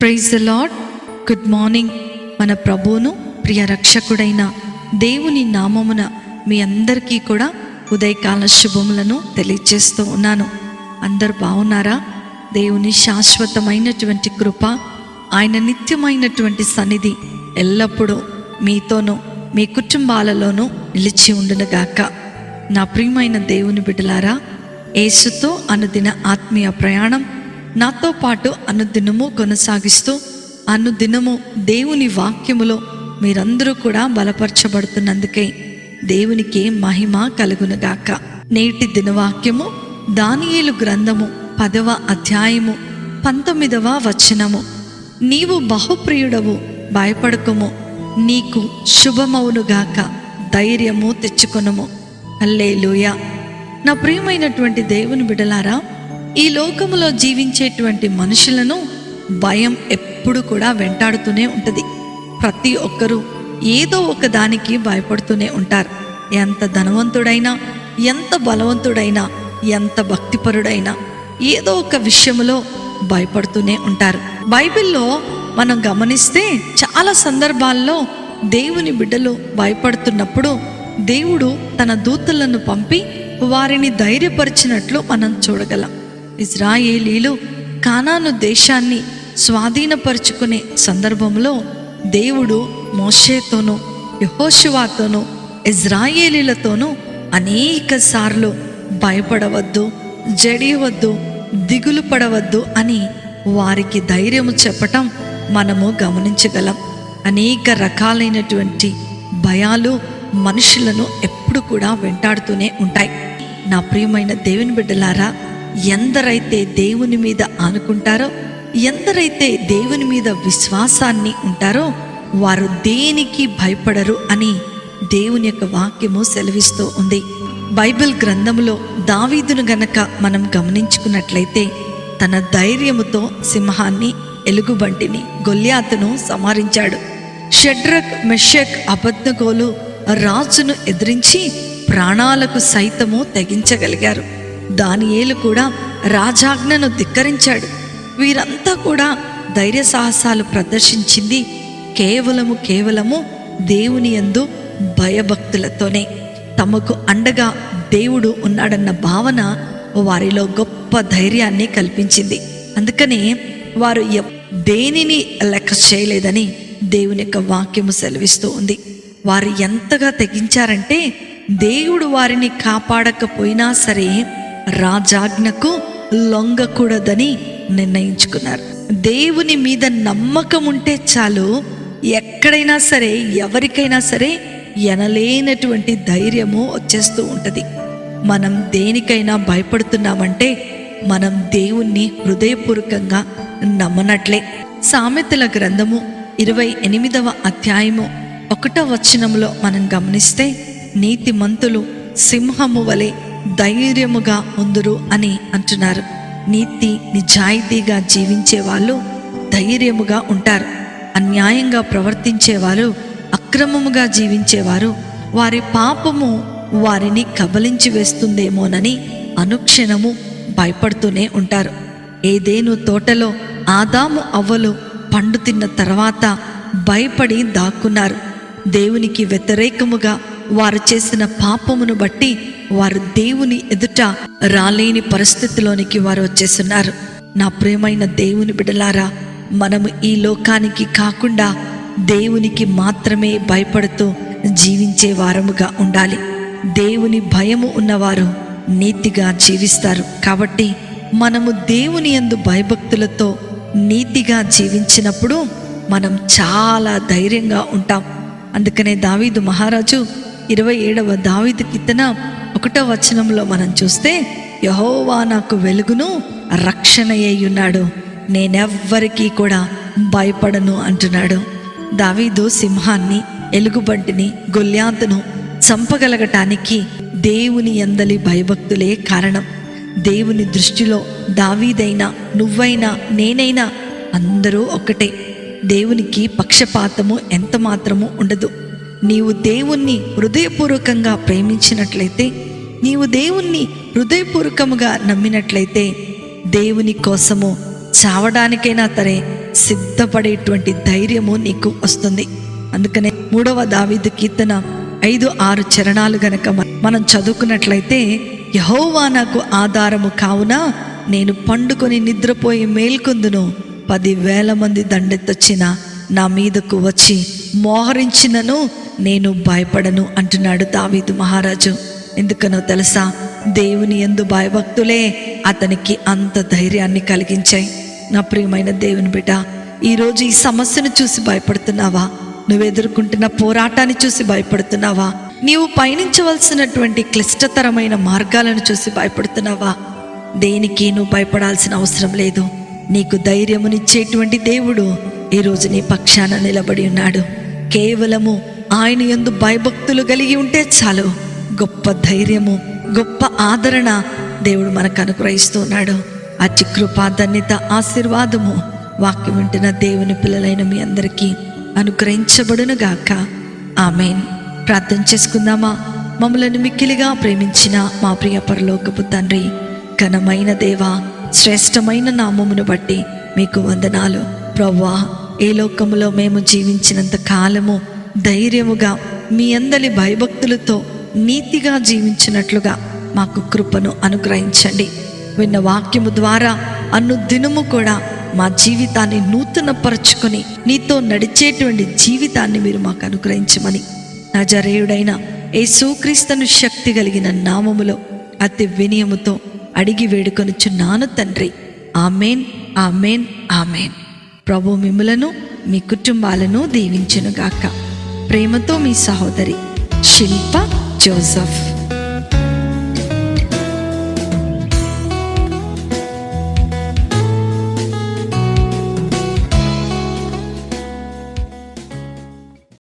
Praise the lord. Good morning. మన ప్రభువును ప్రియ రక్షకుడైన దేవుని నామమున మీ అందరికీ కూడా ఉదయకాల శుభములను తెలియజేస్తూ ఉన్నాను. అందరు బాగున్నారా? దేవుని శాశ్వతమైనటువంటి కృప, ఆయన నిత్యమైనటువంటి సన్నిధి ఎల్లప్పుడూ మీతోనూ మీ కుటుంబాలలోనూ నిలిచి ఉండునుగాక. నా ప్రియమైన దేవుని బిడ్డలారా, యేసుతో అనుదిన ఆత్మీయ ప్రయాణం నాతో పాటు అనుదినము కొనసాగిస్తూ అనుదినము దేవుని వాక్యములో మీరందరూ కూడా బలపరచబడుతున్నందుకే దేవునికి మహిమ కలుగునుగాక. నేటి దినవాక్యము దానియేలు గ్రంథము 10వ అధ్యాయము 19వ వచనము. నీవు బహుప్రియుడవు, భయపడకుము, నీకు శుభమవునుగాక, ధైర్యము తెచ్చుకొనుము. హల్లెలూయా. నా ప్రియమైనటువంటి దేవుని బిడ్డలారా, ఈ లోకములో జీవించేటువంటి మనుషులను భయం ఎప్పుడు కూడా వెంటాడుతూనే ఉంటుంది. ప్రతి ఒక్కరూ ఏదో ఒక దానికి భయపడుతూనే ఉంటారు. ఎంత ధనవంతుడైనా, ఎంత బలవంతుడైనా, ఎంత భక్తిపరుడైనా ఏదో ఒక విషయంలో భయపడుతూనే ఉంటారు. బైబిల్లో మనం గమనిస్తే చాలా సందర్భాల్లో దేవుని బిడ్డలు భయపడుతున్నప్పుడు దేవుడు తన దూతలను పంపి వారిని ధైర్యపరిచినట్లు మనం చూడగలం. ఇజ్రాయేలీలు కానాను దేశాన్ని స్వాధీనపరుచుకునే సందర్భంలో దేవుడు మోషేతోనూ యెహోషువతోనూ ఇజ్రాయేలీలతోనూ అనేక సార్లు భయపడవద్దు, జడియవద్దు, దిగులు పడవద్దు అని వారికి ధైర్యము చెప్పటం మనము గమనించగలం. అనేక రకాలైనటువంటి భయాలు మనుషులను ఎప్పుడు కూడా వెంటాడుతూనే ఉంటాయి. నా ప్రియమైన దేవుని బిడ్డలారా, ఎందరైతే దేవుని మీద ఆనుకుంటారో, ఎందరైతే దేవుని మీద విశ్వాసాన్ని ఉంటారో వారు దేనికి భయపడరు అని దేవుని యొక్క వాక్యము సెలవిస్తూ ఉంది. బైబిల్ గ్రంథములో దావీదును గనక మనం గమనించుకున్నట్లయితే తన ధైర్యముతో సింహాన్ని, ఎలుగుబంటిని, గొల్యాతును సంహరించాడు. షడ్రక్, మెషక్, అబద్నెగోలు రాజును ఎదిరించి ప్రాణాలకు సైతము తెగించగలిగారు. దానియేలు కూడా రాజాజ్ఞను ధిక్కరించాడు. వీరంతా కూడా ధైర్య సాహసాలు ప్రదర్శించింది కేవలము దేవుని యందు భయభక్తులతోనే. తమకు అండగా దేవుడు ఉన్నాడన్న భావన వారిలో గొప్ప ధైర్యాన్ని కల్పించింది. అందుకనే వారు దేనిని లెక్క చేయలేదని దేవుని యొక్క వాక్యము సెలవిస్తూ ఉంది. వారు ఎంతగా తెగించారంటే దేవుడు వారిని కాపాడకపోయినా సరే రాజాజ్ఞకు లొంగకూడదని నిర్ణయించుకున్నారు. దేవుని మీద నమ్మకం ఉంటే చాలు, ఎక్కడైనా సరే ఎవరికైనా సరే ఎనలేనటువంటి ధైర్యము వచ్చేస్తూ ఉంటుంది. మనం దేనికైనా భయపడుతున్నామంటే మనం దేవుణ్ణి హృదయపూర్వకంగా నమ్మనట్లే. సామెతల గ్రంథము 28వ అధ్యాయము 1వ వచనంలో మనం గమనిస్తే నీతిమంతులు సింహము వలె ధైర్యముగా ఉందురు అని అంటున్నారు. నీతి నిజాయితీగా జీవించే వాళ్ళు ధైర్యముగా ఉంటారు. అన్యాయంగా ప్రవర్తించేవారు, అక్రమముగా జీవించేవారు వారి పాపము వారిని కబలించి వేస్తుందేమోనని అనుక్షణము భయపడుతూనే ఉంటారు. ఏదేను తోటలో ఆదాము అవ్వలు పండు తిన్న తర్వాత భయపడి దాక్కున్నారు. దేవునికి వ్యతిరేకముగా వారు చేసిన పాపమును బట్టి వారు దేవుని ఎదుట రాలేని పరిస్థితిలోనికి వారు వచ్చేస్తున్నారు. నా ప్రియమైన దేవుని బిడ్డలారా, మనము ఈ లోకానికి కాకుండా దేవునికి మాత్రమే భయపడుతూ జీవించే వారముగా ఉండాలి. దేవుని భయము ఉన్నవారు నీతిగా జీవిస్తారు. కాబట్టి మనము దేవుని యందు భయభక్తులతో నీతిగా జీవించినప్పుడు మనం చాలా ధైర్యంగా ఉంటాం. అందుకనే దావీదు మహారాజు 27వ దావీదు కీర్తన 1వ వచనంలో మనం చూస్తే యెహోవా నాకు వెలుగును రక్షణయ్యున్నాడు, నేనెవ్వరికీ కూడా భయపడను అంటున్నాడు. దావీదు సింహాన్ని, ఎలుగుబంటిని, గొల్యాతును చంపగలగటానికి దేవుని యందలి భయభక్తులే కారణం. దేవుని దృష్టిలో దావీదైనా, నువ్వైనా, నేనైనా అందరూ ఒకటే. దేవునికి పక్షపాతము ఎంత మాత్రము ఉండదు. నీవు దేవుణ్ణి హృదయపూర్వకంగా ప్రేమించినట్లయితే, నీవు దేవుణ్ణి హృదయపూర్వకముగా నమ్మినట్లయితే దేవుని కోసము చావడానికైనా సరే సిద్ధపడేటువంటి ధైర్యము నీకు వస్తుంది. అందుకనే 3వ దావీదు కీర్తన 5-6 చరణాలు గనక మనం చదువుకున్నట్లయితే, యెహోవా నాకు ఆధారము కావున నేను పండుకొని నిద్రపోయి మేల్కొందును. 10,000 మంది దండెత్తొచ్చిన నా మీదకు వచ్చి మోహరించినను నేను భయపడను అంటున్నాడు దావీదు మహారాజు. ఎందుకనో తెలుసా? దేవుని యందు భయభక్తులే అతనికి అంత ధైర్యాన్ని కలిగించాయి. నా ప్రియమైన దేవుని బిడ్డ, ఈరోజు ఈ సమస్యను చూసి భయపడుతున్నావా? నువ్వు ఎదుర్కొంటున్న పోరాటాన్ని చూసి భయపడుతున్నావా? నీవు పయనించవలసినటువంటి క్లిష్టతరమైన మార్గాలను చూసి భయపడుతున్నావా? దేనికి నువ్వు భయపడాల్సిన అవసరం లేదు. నీకు ధైర్యమునిచ్చేటువంటి దేవుడు ఈరోజు నీ పక్షాన నిలబడి ఉన్నాడు. కేవలము ఆయన యందు భయభక్తులు కలిగి ఉంటే చాలు. గొప్ప ధైర్యము, గొప్ప ఆదరణ దేవుడు మనకు అనుగ్రహిస్తూ ఉన్నాడు. అతి కృపా, ధన్యత, ఆశీర్వాదము వాక్యం వింటున్న దేవుని పిల్లలైన మీ అందరికీ అనుగ్రహించబడును గాక. ఆమేన్. ప్రార్థన చేసుకుందామా? మమ్మలను మిక్కిలిగా ప్రేమించిన మా ప్రియ పరలోకపు తండ్రి, ఘనమైన దేవా, శ్రేష్టమైన నామమును బట్టి మీకు వందనాలు ప్రభువా. ఏ లోకములో మేము జీవించినంత కాలము ధైర్యముగా మీ అందరి భయభక్తులతో నీతిగా జీవించినట్లుగా మాకు కృపను అనుగ్రహించండి. విన్న వాక్యము ద్వారా అనుదినము కూడా మా జీవితాన్ని నూతనపరచుకొని నీతో నడిచేటువంటి జీవితాన్ని మీరు మాకు అనుగ్రహించమని నజరేయుడైన యేసుక్రీస్తును శక్తి కలిగిన నామములో అతి వినయముతో అడిగి వేడుకొనుచున్నాను తండ్రి. ఆమేన్, ఆమేన్, ఆమేన్. ప్రభు మిమ్ములను మీ కుటుంబాలను దీవించునుగాక. ప్రేమతో మీ సహోదరి శిల్ప జోసెఫ్.